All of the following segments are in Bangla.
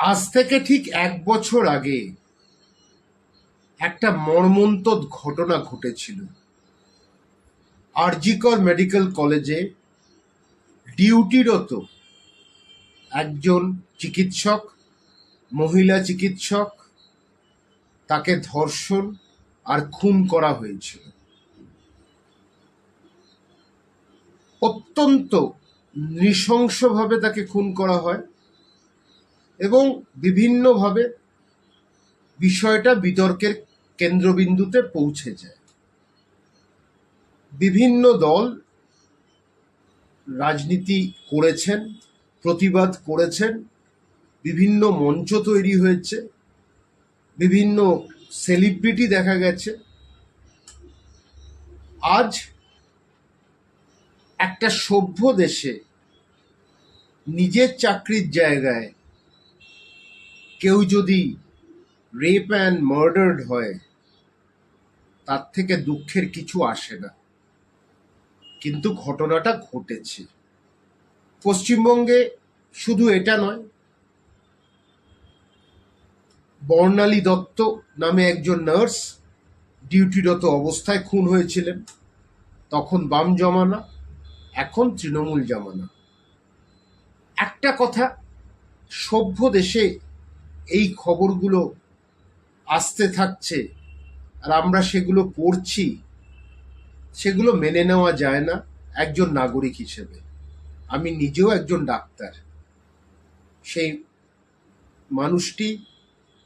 আজ থেকে ঠিক 1 বছর আগে একটা মর্মন্তুদ ঘটনা ঘটেছিল। আরজিকর মেডিকেল কলেজে ডিউটিরত একজন চিকিৎসক, মহিলা চিকিৎসক, তাকে ধর্ষণ আর খুন করা হয়েছিল। অত্যন্ত নৃশংসভাবে তাকে খুন করা হয় এবং বিভিন্নভাবে বিষয়টা বিতর্কের কেন্দ্রবিন্দুতে পৌঁছে যায়। বিভিন্ন দল রাজনীতি করেছেন, প্রতিবাদ করেছেন, বিভিন্ন মঞ্চ তৈরি হয়েছে, বিভিন্ন সেলিব্রিটি দেখা গেছে। আজ একটা সভ্য দেশে নিজের চাকরির জায়গায় কেউ যদি রেপ অ্যান্ড মার্ডার্ড হয়, তার থেকে দুঃখের কিছু আসে না, কিন্তু ঘটনাটা ঘটেছে। পশ্চিমবঙ্গে শুধু এটা নয়, বর্ণালী দত্ত নামে একজন নার্স ডিউটিরত অবস্থায় খুন হয়েছিলেন। তখন বাম জমানা, এখন তৃণমূল জমানা। একটা কথা, সভ্য দেশে এই খবরগুলো আসতে থাকছে আর আমরা সেগুলো পড়ছি, সেগুলো মেনে নেওয়া যায় না। একজন নাগরিক হিসেবে আমি নিজেও একজন ডাক্তার। সেই মানুষটি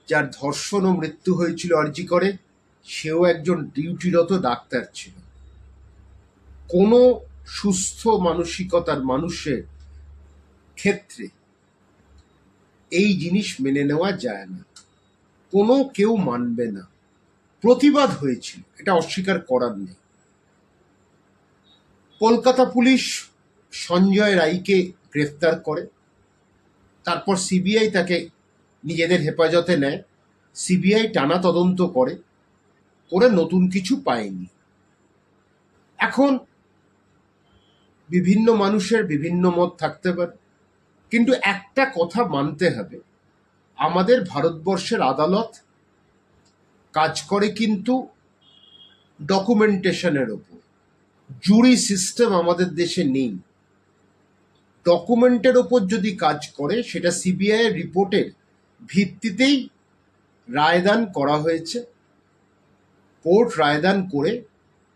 যার ধর্ষণ ও মৃত্যু হয়েছিল আরজি করে, সেও একজন ডিউটিরত ডাক্তার ছিল। কোনো সুস্থ মানসিকতার মানুষের ক্ষেত্রে এই জিনিস মেনে নেওয়া যায় না, কোনো কেউ মানবে না। প্রতিবাদ হয়েছিল, এটা অস্বীকার করার নেই। কলকাতা পুলিশ সঞ্জয় রায়কে গ্রেফতার করে, তারপর সিবিআই তাকে নিজেদের হেফাজতে নেয়। সিবিআই টানা তদন্ত করে নতুন কিছু পায়নি। এখন বিভিন্ন মানুষের বিভিন্ন মত থাকতে পারে, কিন্তু একটা কথা মানতে হবে, আমাদের ভারতবর্ষের আদালত কাজ করে কিন্তু ডকুমেন্টেশনের ওপর। জুরি সিস্টেম আমাদের দেশে নেই। ডকুমেন্টের ওপর যদি কাজ করে, সেটা সিবিআই এর রিপোর্টের ভিত্তিতেই রায়দান করা হয়েছে। কোর্ট রায়দান করে,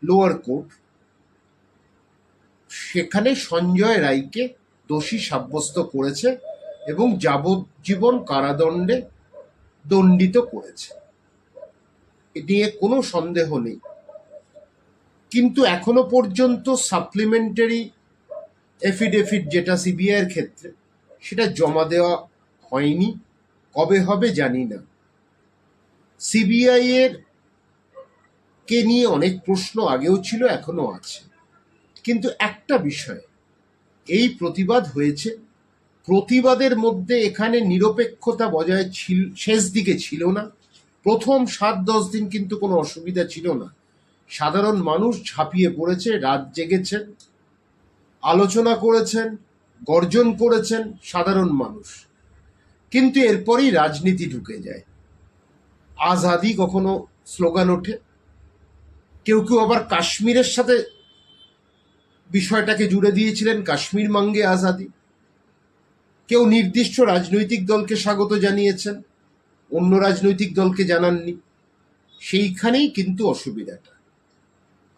লোয়ার কোর্ট, সেখানে সঞ্জয় রায়কে দোষী সাব্যস্ত করেছে এবং যাবজ্জীবন কারাদণ্ডে দণ্ডিত করেছে। এ নিয়ে কোনো সন্দেহ নেই। কিন্তু এখনো পর্যন্ত সাপ্লিমেন্টারি এফিডেভিট যেটা সিবিআই এর ক্ষেত্রে, সেটা জমা দেওয়া হয়নি। কবে হবে জানি না। সিবিআই এর কে নিয়ে অনেক প্রশ্ন আগেও ছিল, এখনো আছে। কিন্তু একটা বিষয়, এই প্রতিবাদ হয়েছে, প্রতিবাদের মধ্যে এখানে নিরপেক্ষতা বজায় শেষ দিকে ছিল না। প্রথম 7-10 দিন কিন্তু কোনো অসুবিধা ছিল না। সাধারণ মানুষ ঝাঁপিয়ে পড়েছে, রাত জেগেছেন, আলোচনা করেছেন, গর্জন করেছেন সাধারণ মানুষ। কিন্তু এরপরই রাজনীতি ঢুকে যায়। আজাদি কখনো স্লোগান ওঠে, কেউ কেউ আবার কাশ্মীরের সাথে বিষয়টাকে জুড়ে দিয়েছিলেন, কাশ্মীর মাঙ্গে আজাদি। কেউ নির্দিষ্ট রাজনৈতিক দলকে স্বাগত জানিয়েছেন, অন্য রাজনৈতিক দলকে জানাননি। সেইখানেই কিন্তু অসুবিধাটা।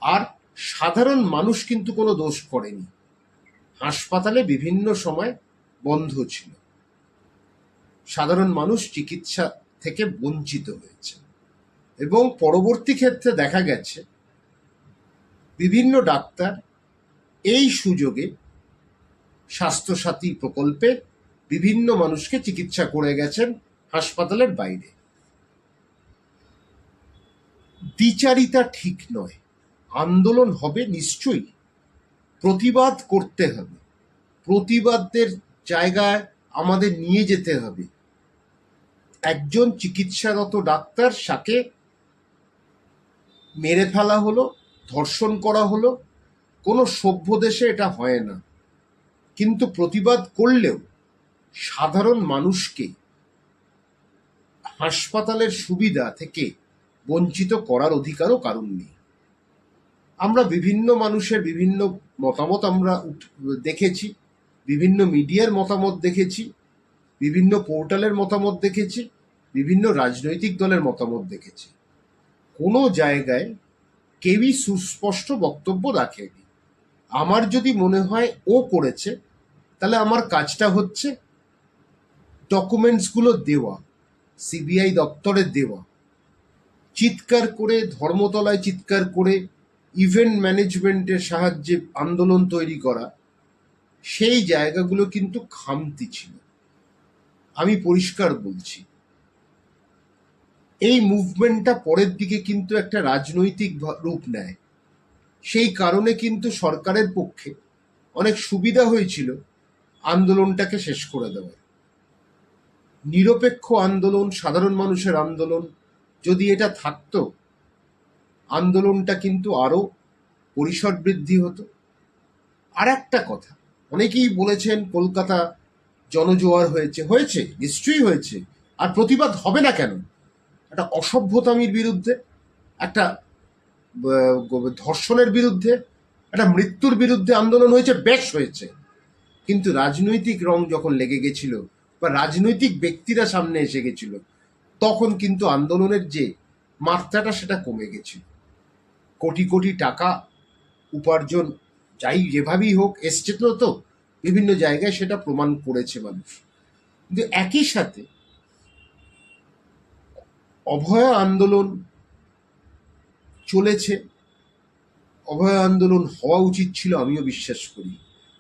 আর সাধারণ মানুষ কিন্তু কোনো দোষ করেনি। হাসপাতালে বিভিন্ন সময় বন্ধ ছিল, সাধারণ মানুষ চিকিৎসা থেকে বঞ্চিত হয়েছে। এবং পরবর্তী ক্ষেত্রে দেখা গেছে বিভিন্ন ডাক্তার এই সুযোগে স্বাস্থ্যসাথী প্রকল্পে বিভিন্ন মানুষকে চিকিৎসা করে গেছেন হাসপাতালের বাইরে। দ্বিচারিতা ঠিক নয়। আন্দোলন হবে নিশ্চয়ই, প্রতিবাদ করতে হবে, প্রতিবাদের জায়গায় আমাদের নিয়ে যেতে হবে। একজন চিকিৎসারত ডাক্তার, সাকে মেরে ফেলা হলো, ধর্ষণ করা হলো, কোনো সভ্য দেশে এটা হয় না। কিন্তু প্রতিবাদ করলেও সাধারণ মানুষকে হাসপাতালের সুবিধা থেকে বঞ্চিত করার অধিকারও কারণ নেই। আমরা বিভিন্ন মানুষের বিভিন্ন মতামত আমরা দেখেছি, বিভিন্ন মিডিয়ার মতামত দেখেছি, বিভিন্ন পোর্টালের মতামত দেখেছি, বিভিন্ন রাজনৈতিক দলের মতামত দেখেছি। কোনো জায়গায় কেউই সুস্পষ্ট বক্তব্য রাখেনি। আমার যদি মনে হয় ও করেছে, তাহলে আমার কাজটা হচ্ছে ডকুমেন্টসগুলো দেওয়া, সিবিআই দপ্তরে দেওয়া, চিৎকার করে, ধর্মতলায় চিৎকার করে, ইভেন্ট ম্যানেজমেন্টের সাহায্যে আন্দোলন তৈরি করা, সেই জায়গাগুলো কিন্তু খামতি ছিল। আমি পরিষ্কার বলছি, এই মুভমেন্টটা পরের দিকে কিন্তু একটা রাজনৈতিক রূপ নেয়। সেই কারণে কিন্তু সরকারের পক্ষে অনেক সুবিধা হয়েছিল আন্দোলনটাকে শেষ করে দেওয়া। নিরপেক্ষ আন্দোলন, সাধারণ মানুষের আন্দোলন যদি এটা থাকতো, আন্দোলনটা কিন্তু আরো পরিসর বৃদ্ধি হতো। আর একটা কথা, অনেকেই বলেছেন কলকাতা জনজোয়ার হয়েছে, নিশ্চয়ই হয়েছে। আর প্রতিবাদ হবে না কেন? একটা অসভ্যতামির বিরুদ্ধে, একটা ধর্ষণের বিরুদ্ধে, একটা মৃত্যুর বিরুদ্ধে আন্দোলন হয়েছে, বেশ হয়েছে। কিন্তু রাজনৈতিক রং যখন লেগে গেছিল বা রাজনৈতিক ব্যক্তিরা সামনে এসে গেছিল, তখন কিন্তু আন্দোলনের যে মাত্রাটা সেটা কমে গেছিল। কোটি কোটি টাকা উপার্জন যাই যেভাবেই হোক এসছে, তো বিভিন্ন জায়গায় সেটা প্রমাণ করেছে মানুষ। কিন্তু একই সাথে অভয়া আন্দোলন চলেছে, অভয় আন্দোলন হওয়া উচিত ছিল, আমিও বিশ্বাস করি।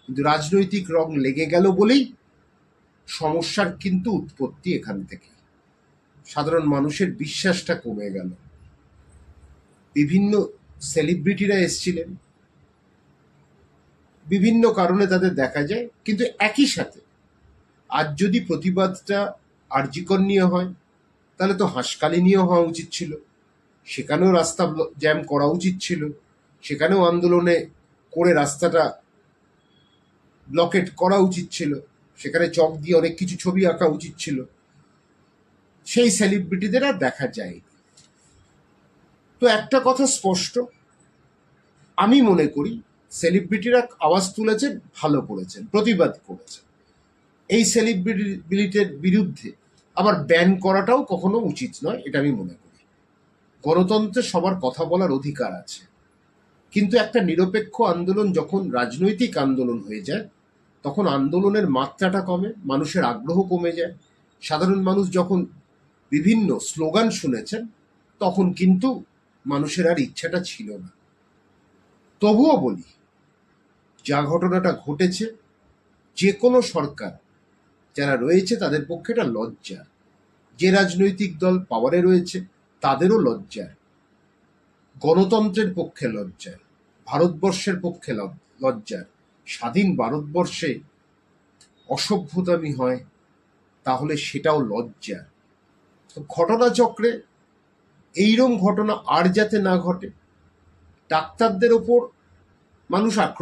কিন্তু রাজনৈতিক রং লেগে গেল বলেই সমস্যার কিন্তু উৎপত্তি এখান থেকে। সাধারণ মানুষের বিশ্বাসটা কমে গেল। বিভিন্ন সেলিব্রিটিরা এসছিলেন, বিভিন্ন কারণে তাদের দেখা যায়, কিন্তু একই সাথে আজ যদি প্রতিবাদটা আরজিকর নিয়ে হয়, তাহলে তো হাসকালি নিয়েও হওয়া উচিত ছিল। সেখানেও রাস্তা জ্যাম করা উচিত ছিল, সেখানেও আন্দোলনে করে রাস্তাটা ব্লকেট করা উচিত ছিল, সেখানে চক দিয়ে অনেক কিছু ছবি আঁকা উচিত ছিল। সেই সেলিব্রিটিদের আর দেখা যায়নি। তো একটা কথা স্পষ্ট, আমি মনে করি সেলিব্রিটিরা আওয়াজ তুলেছেন, ভালো করেছেন, প্রতিবাদ করেছেন। এই সেলিব্রিটির বিরুদ্ধে আবার ব্যান করাটাও কখনো উচিত নয়, এটা আমি মনে করি। গণতন্ত্রে সবার কথা বলার অধিকার আছে, কিন্তু একটা নিরপেক্ষ আন্দোলন যখন রাজনৈতিক আন্দোলন হয়ে যায়, তখন আন্দোলনের মাত্রাটা কমে, মানুষের আগ্রহ কমে যায়। সাধারণ মানুষ যখন বিভিন্ন স্লোগান শুনেছেন, তখন কিন্তু মানুষের আর ইচ্ছাটা ছিল না। তবুও বলি, যা ঘটনাটা ঘটেছে, যে কোনো সরকার যারা রয়েছে তাদের পক্ষে এটা লজ্জা। যে রাজনৈতিক দল পাওয়ারে রয়েছে তাদেরও লজ্জা, গণতন্ত্রের পক্ষে লজ্জা, ভারতবর্ষের পক্ষে লজ্জা। স্বাধীন ভারতবর্ষে অসভ্যতামি হয়, তাহলে সেটাও লজ্জা। ঘটনাচক্রে এইরকম ঘটনা আর যাতে না ঘটে, ডাক্তারদের ওপর মানুষ আক্রমণ